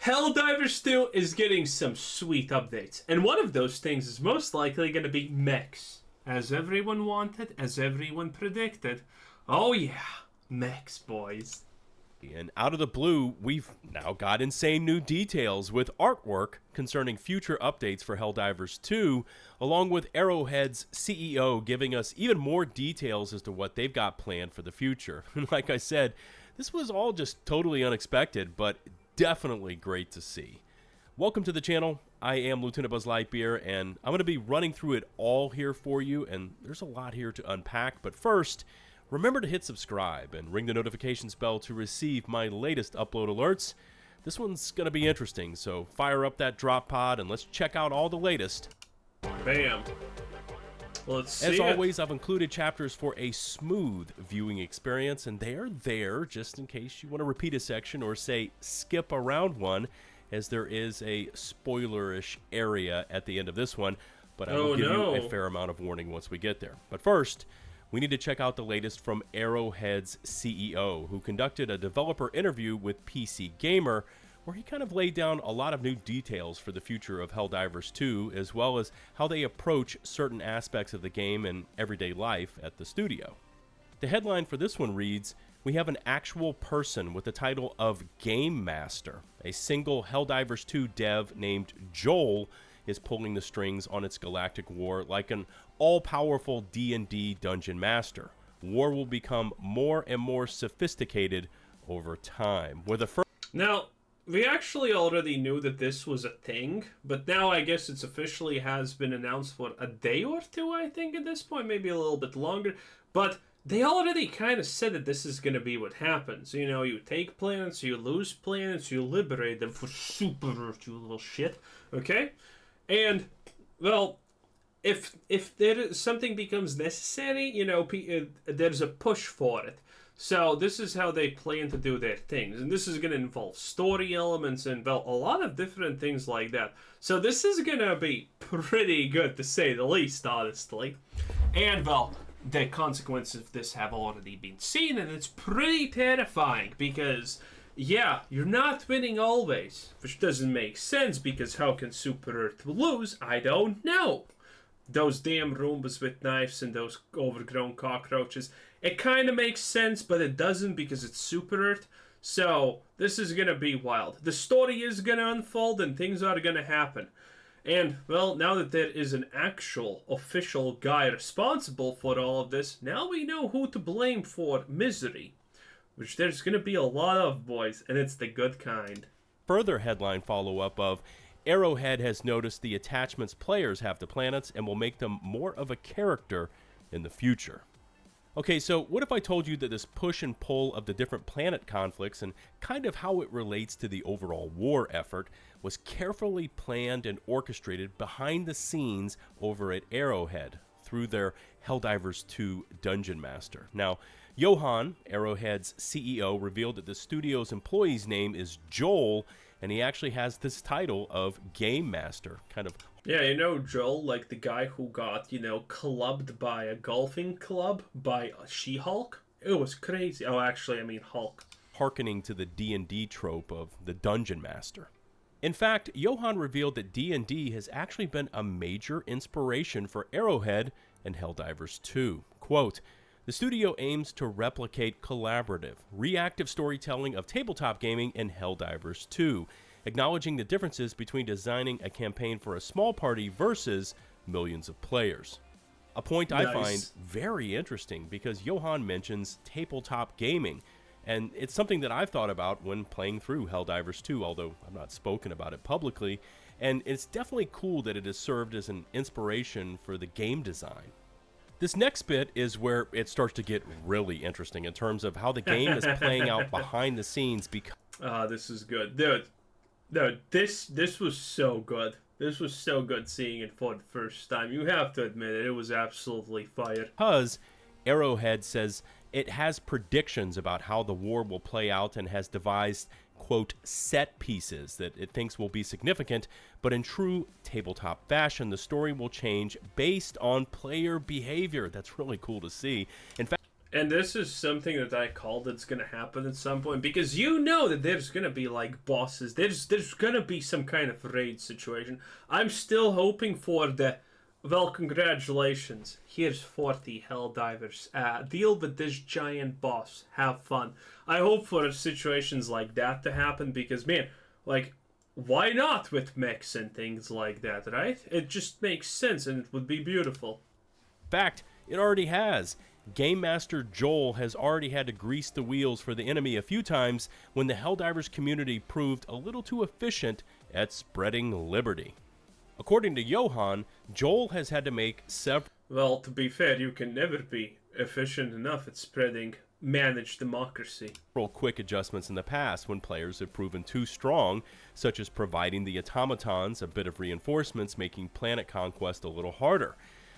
Helldivers 2 is getting some sweet updates, and one of those things is most likely going to be mechs. As everyone wanted, as everyone predicted. Oh yeah, mechs, boys. And out of the blue, we've now got insane new details with artwork concerning future updates for Helldivers 2, along with Arrowhead's CEO giving us even more details as to what they've got planned for the future. And like I said, this was all just totally unexpected, but definitely great to see. Welcome to the channel. I am Lieutenant Buzz Lightyear, and I'm going to be running through it all here for you, and there's a lot here to unpack. But first, remember to hit subscribe and ring the notifications bell to receive my latest upload alerts. This one's going to be interesting, so fire up that drop pod and let's check out all the latest. Bam. Let's see. As always, I've included chapters for a smooth viewing experience, and they are there just in case you want to repeat a section or say skip around one, as there is a spoilerish area at the end of this one, but I will give you a fair amount of warning once we get there. But first, we need to check out the latest from Arrowhead's CEO, who conducted a developer interview with PC Gamer, where he kind of laid down a lot of new details for the future of Helldivers 2, as well as how they approach certain aspects of the game and everyday life at the studio. The headline for this one reads, "We have an actual person with the title of Game Master. A single Helldivers 2 dev named Joel is pulling the strings on its galactic war like an all-powerful D&D dungeon master. War will become more and more sophisticated over time." With a Now, we actually already knew that this was a thing, but now I guess it's officially has been announced for a day or two, I think, at this point, maybe a little bit longer, but they already kind of said that this is going to be what happens. You know, you take planets, you lose planets, you liberate them for Super Earth, you little shit, okay? And, well, if something becomes necessary, you know, there's a push for it. So this is how they plan to do their things. And this is going to involve story elements and, well, a lot of different things like that. So this is going to be pretty good, to say the least, honestly. And, well, the consequences of this have already been seen, and it's pretty terrifying because, yeah, you're not winning always, which doesn't make sense because how can Super Earth lose? I don't know. Those damn Roombas with knives and those overgrown cockroaches. It kind of makes sense, but it doesn't because it's Super Earth. So, this is going to be wild. The story is going to unfold and things are going to happen. And, well, now that there is an actual official guy responsible for all of this, now we know who to blame for misery. Which there's going to be a lot of, boys, and it's the good kind. further headline follow-up of Arrowhead has noticed the attachments players have to planets and will make them more of a character in the future. Okay, so what if I told you that this push and pull of the different planet conflicts and kind of how it relates to the overall war effort was carefully planned and orchestrated behind the scenes over at Arrowhead through their Helldivers 2 Dungeon Master. Now, Johan, Arrowhead's CEO, revealed that the studio's employee's name is Joel, and he actually has this title of Game Master, kind of. Yeah, you know Joel, like the guy who got, clubbed by a golfing club by a She-Hulk? It was crazy. Oh, actually, I mean Hulk. Harkening to the D&D trope of the Dungeon Master. In fact, Johan revealed that D&D has actually been a major inspiration for Arrowhead and Helldivers 2. Quote, "The studio aims to replicate collaborative, reactive storytelling of tabletop gaming in Helldivers 2, acknowledging the differences between designing a campaign for a small party versus millions of players." A point I find very interesting because Johan mentions tabletop gaming, and it's something that I've thought about when playing through Helldivers 2, although I've not spoken about it publicly, and it's definitely cool that it has served as an inspiration for the game design. This next bit is where it starts to get really interesting in terms of how the game is playing out behind the scenes. This is good. Dude, this was so good. This was so good seeing it for the first time. You have to admit it was absolutely fire. Because Arrowhead says it has predictions about how the war will play out and has devised, quote, set pieces that it thinks will be significant, but in true tabletop fashion, the story will change based on player behavior. That's really cool to see. In fact, And this is something that I called it's gonna happen at some point because you know that there's gonna be like bosses. There's gonna be some kind of raid situation. I'm still hoping for the well, congratulations. Here's 40 Helldivers. Deal with this giant boss. Have fun. I hope for situations like that to happen because man, like why not with mechs and things like that, right? It just makes sense and it would be beautiful. In fact, it already has. Game Master Joel has already had to grease the wheels for the enemy a few times when the Helldivers community proved a little too efficient at spreading liberty. According to Johan, Joel has had to make several Well, to be fair, you can never be efficient enough at spreading managed democracy. quick adjustments in the past when players have proven too strong, such as providing the automatons a bit of reinforcements, making planet conquest a little harder.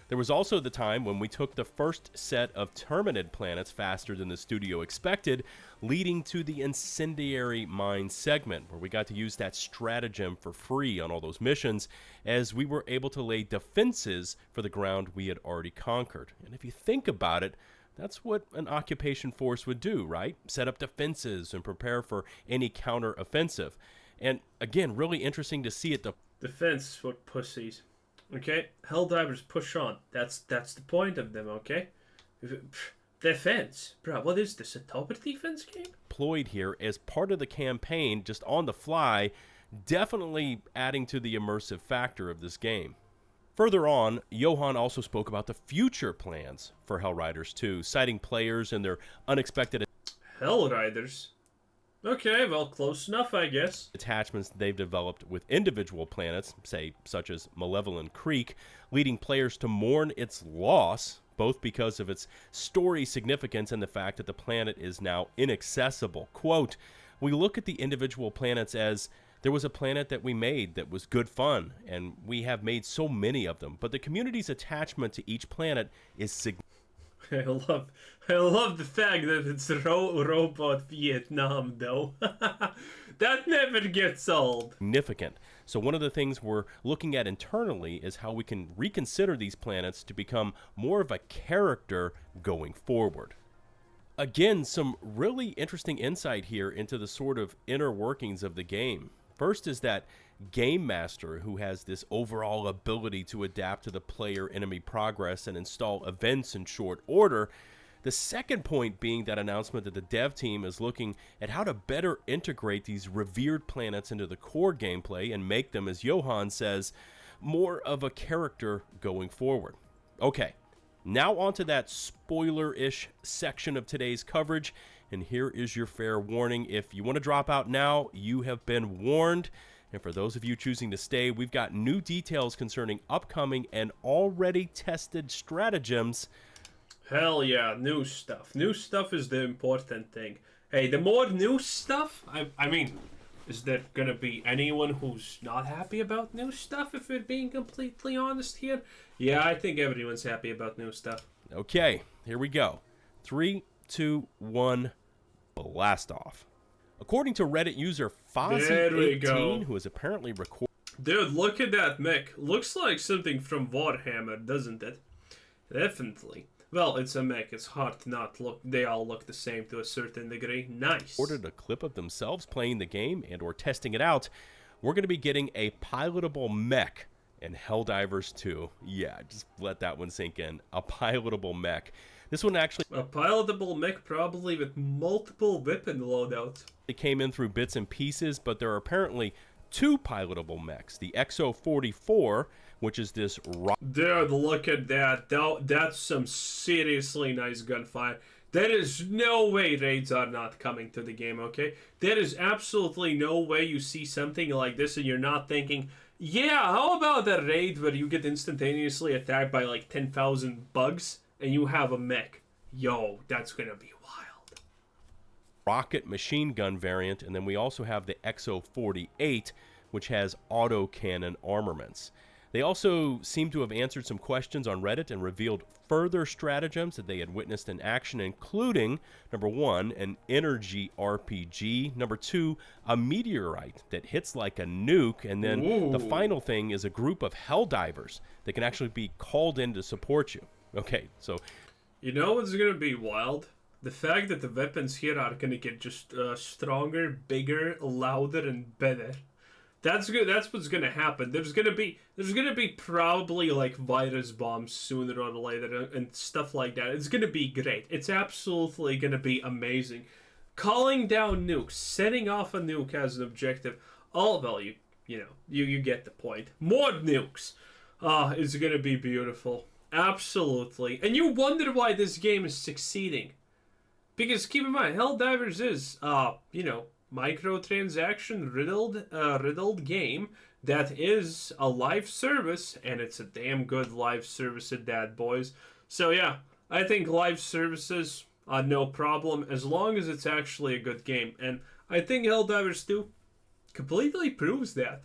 There was also the time when we took the first set of Terminid planets faster than the studio expected, leading to the incendiary mine segment, where we got to use that stratagem for free on all those missions, as we were able to lay defenses for the ground we had already conquered. And if you think about it, that's what an occupation force would do, right? Set up defenses and prepare for any counter-offensive. And again, really interesting to see it. Defense for pussies. Okay? Helldivers push on. That's the point of them, okay? Defense. Bro, what is this? A tower defense game? Deployed here as part of the campaign, just on the fly, definitely adding to the immersive factor of this game. Further on, Johan also spoke about the future plans for Hellriders 2, citing players and their unexpected Hellriders? Okay, well, close enough, I guess. attachments they've developed with individual planets, say, such as Malevolent Creek, leading players to mourn its loss, both because of its story significance and the fact that the planet is now inaccessible. Quote, we look at the individual planets as there was a planet that we made that was good fun, and we have made so many of them, but the community's attachment to each planet is significant. I love the fact that it's robot Vietnam, though. That never gets old. Significant. So one of the things we're looking at internally is how we can reconsider these planets to become more of a character going forward. Again, some really interesting insight here into the sort of inner workings of the game. First is that Game Master, who has this overall ability to adapt to the player-enemy progress and install events in short order. The second point being that announcement that the dev team is looking at how to better integrate these revered planets into the core gameplay and make them, as Johan says, more of a character going forward. Okay, now onto that spoiler-ish section of today's coverage, and here is your fair warning. If you want to drop out now, you have been warned. And for those of you choosing to stay, we've got new details concerning upcoming and already tested stratagems. Hell yeah, new stuff. New stuff is the important thing. Hey, the more new stuff, I mean, is there gonna be anyone who's not happy about new stuff if we're being completely honest here? Yeah, I think everyone's happy about new stuff. Okay, here we go. 3, 2, 1, blast off. According to Reddit user Fozzie18, who is apparently recording... Dude, look at that mech. Looks like something from Warhammer, doesn't it? Definitely. Well, it's a mech. It's hard to not look. They all look the same to a certain degree. Nice. Recorded a clip of themselves playing the game and or testing it out. We're going to be getting a pilotable mech in Helldivers 2. Yeah, just let that one sink in. A pilotable mech. This one actually... A pilotable mech probably with multiple weapon loadouts. It came in through bits and pieces, but there are apparently 2 pilotable mechs. The XO-44, which is this... Dude, look at that. That's some seriously nice gunfire. There is no way raids are not coming to the game, okay? There is absolutely no way you see something like this and you're not thinking, yeah, how about a raid where you get instantaneously attacked by like 10,000 bugs and you have a mech? Yo, that's gonna be wild. Rocket machine gun variant, and then we also have the XO-48, which has autocannon armaments. They also seem to have answered some questions on Reddit and revealed further stratagems that they had witnessed in action, including, number 1, an energy RPG, number 2, a meteorite that hits like a nuke, and then the final thing is a group of Helldivers that can actually be called in to support you. Okay, so... You know what's gonna be wild? The fact that the weapons here are gonna get just stronger, bigger, louder, and better. That's good. That's what's gonna happen. There's gonna be probably like virus bombs sooner or later and stuff like that. It's gonna be great. It's absolutely gonna be amazing. Calling down nukes, setting off a nuke as an objective. All well, you get the point. More nukes. Ah, it's gonna be beautiful. Absolutely. And you wonder why this game is succeeding. Because keep in mind, Helldivers is, microtransaction riddled game that is a live service, and it's a damn good live service at that, boys. So yeah, I think live services are no problem as long as it's actually a good game, and I think Helldivers 2 completely proves that.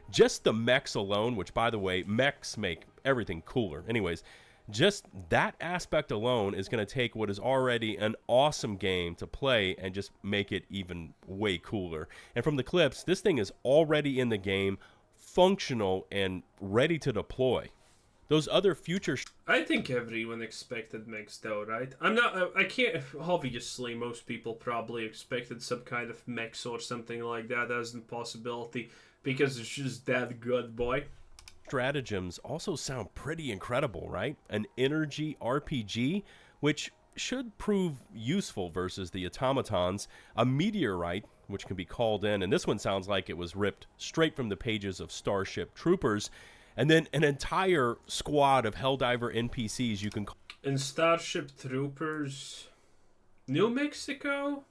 Just the mechs alone, which by the way, mechs make everything cooler. Anyways, just that aspect alone is going to take what is already an awesome game to play and just make it even way cooler. And from the clips, this thing is already in the game, functional and ready to deploy. Those other future I think everyone expected mechs though, right? I can't, obviously most people probably expected some kind of mechs or something like that as a possibility because it's just that good, boy. stratagems also sound pretty incredible, right? An energy RPG, which should prove useful versus the automatons, a meteorite, which can be called in, and this one sounds like it was ripped straight from the pages of Starship Troopers, and then an entire squad of Helldiver NPCs you can call. In Starship Troopers, New Mexico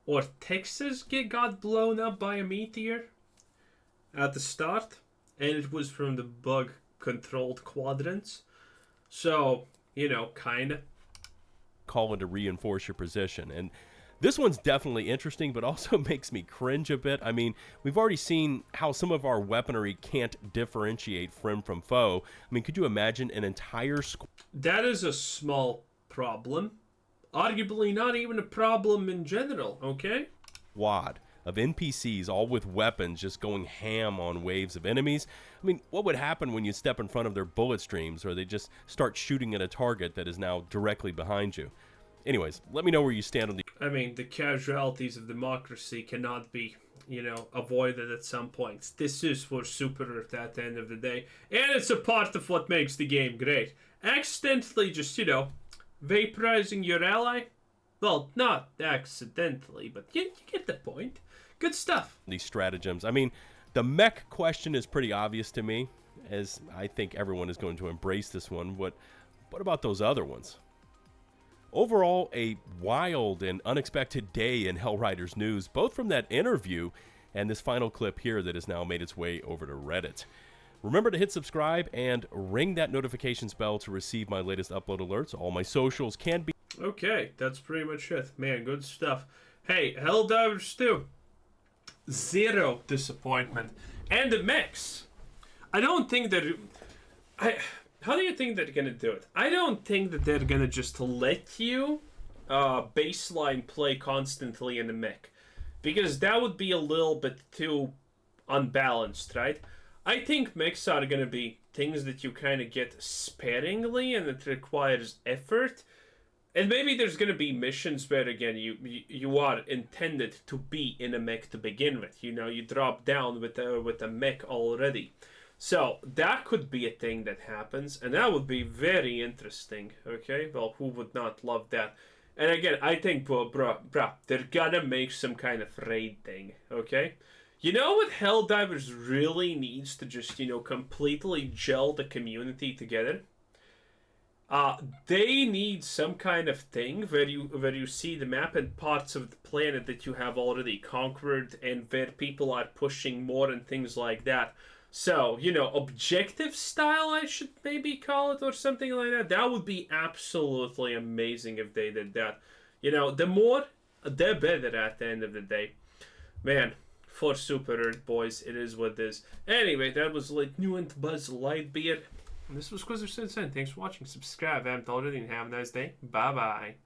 or Texas got blown up by a meteor at the start, and it was from the bug controlled quadrants. So, kinda. Call in to reinforce your position. And this one's definitely interesting, but also makes me cringe a bit. I mean, we've already seen how some of our weaponry can't differentiate friend from foe. I mean, could you imagine an entire That is a small problem. Arguably not even a problem in general, okay? squad of NPCs, all with weapons, just going ham on waves of enemies? I mean, what would happen when you step in front of their bullet streams, or they just start shooting at a target that is now directly behind you? Anyways, let me know where you stand on the. I mean, the casualties of democracy cannot be, avoided at some points. This is for Super Earth at the end of the day. And it's a part of what makes the game great. Accidentally just, vaporizing your ally? Well, not accidentally, but you get the point. Good stuff. These stratagems. I mean, the mech question is pretty obvious to me, as I think everyone is going to embrace this one. What about those other ones? Overall, a wild and unexpected day in Hellriders news, both from that interview and this final clip here that has now made its way over to Reddit. Remember to hit subscribe and ring that notifications bell to receive my latest upload alerts. All my socials can be. Okay, that's pretty much it. Man, good stuff. Hey, Helldivers 2. Zero disappointment. And the mechs. I don't think that... How do you think they're gonna do it? I don't think that they're gonna just let you baseline play constantly in the mech. Because that would be a little bit too unbalanced, right? I think mechs are gonna be things that you kind of get sparingly and it requires effort. And maybe there's gonna be missions where again you are intended to be in a mech to begin with. You drop down with a mech already. So that could be a thing that happens, and that would be very interesting. Okay, well, who would not love that? And again, I think, bruh, they're gonna make some kind of raid thing. Okay, you know what Helldivers really needs to just completely gel the community together? They need some kind of thing where you see the map and parts of the planet that you have already conquered and where people are pushing more and things like that. So, objective style, I should maybe call it, or something like that. That would be absolutely amazing if they did that. The more, the better at the end of the day. Man, for Super Earth, boys, it is what it is. Anyway, that was Nuant Buzz Lightbeard. And this was Quizzer Sensei. Thanks for watching. Subscribe if you haven't already, and have a nice day. Bye-bye.